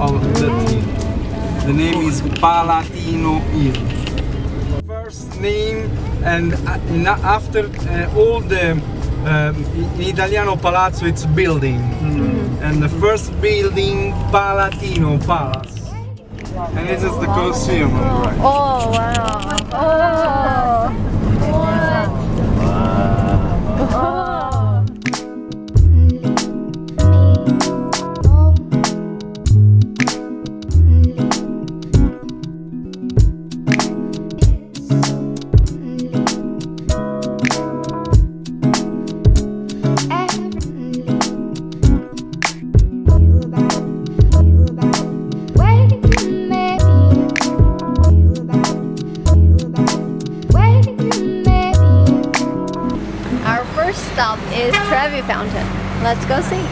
of that hill. The name is Palatine Hill. First name, and after all the in Italiano palazzo it's building, and the first building Palatino Palace, and this is the Colosseum on the right. Oh wow! Oh! What? Oh! Stop is Trevi Fountain. Let's go see.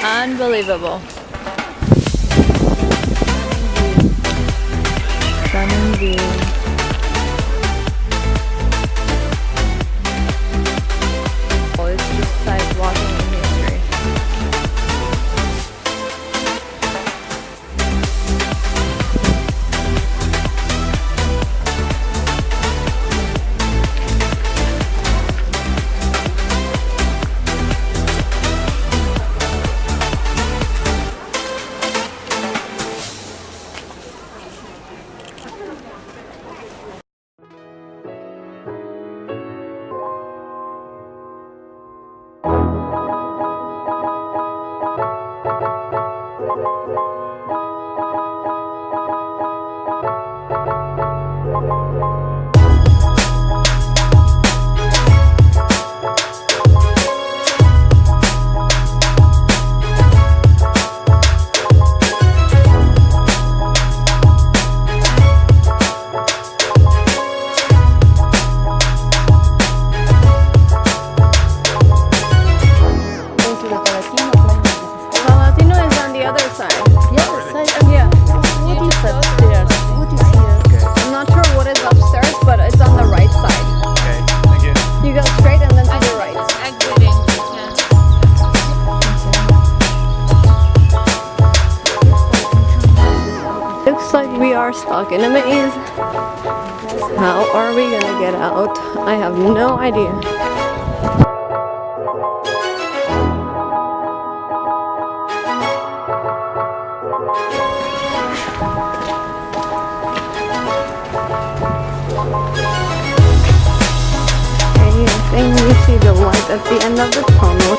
Unbelievable. Stunning view. are stuck in a maze. How are we gonna get out? I have no idea. Okay, I think we see the light at the end of the tunnel.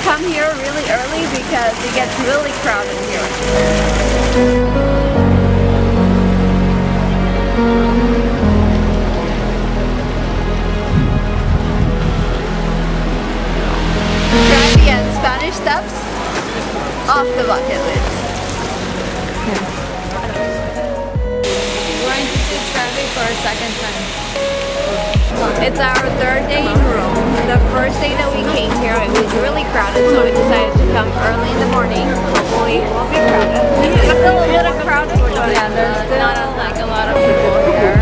Come here really early because it gets really crowded here. Trevi and Spanish steps off the bucket list. We're going to see Trevi for a second time. It's our third day in Rome. The first day that we came here, it was really crowded, so we decided to come early in the morning. Hopefully it won't be crowded. It's still a little crowded, but yeah, there's still not like a lot of people here.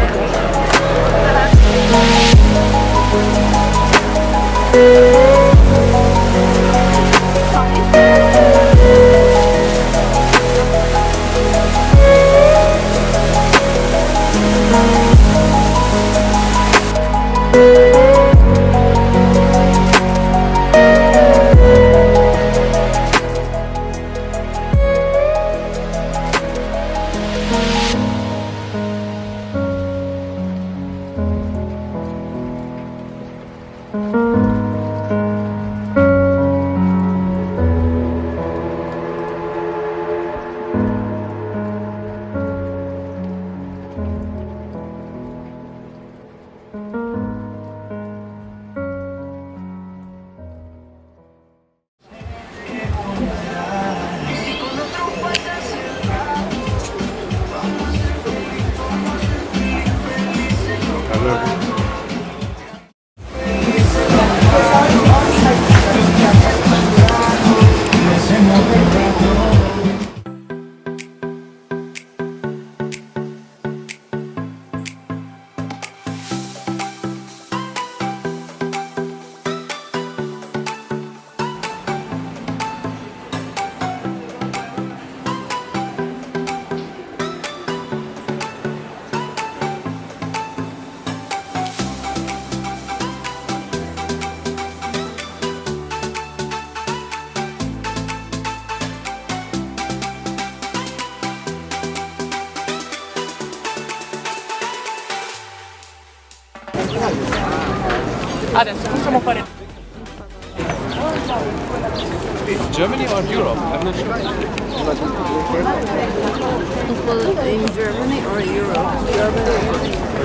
Adesso possiamo fare. Germany or Europe? I'm not sure. In Germany or Europe?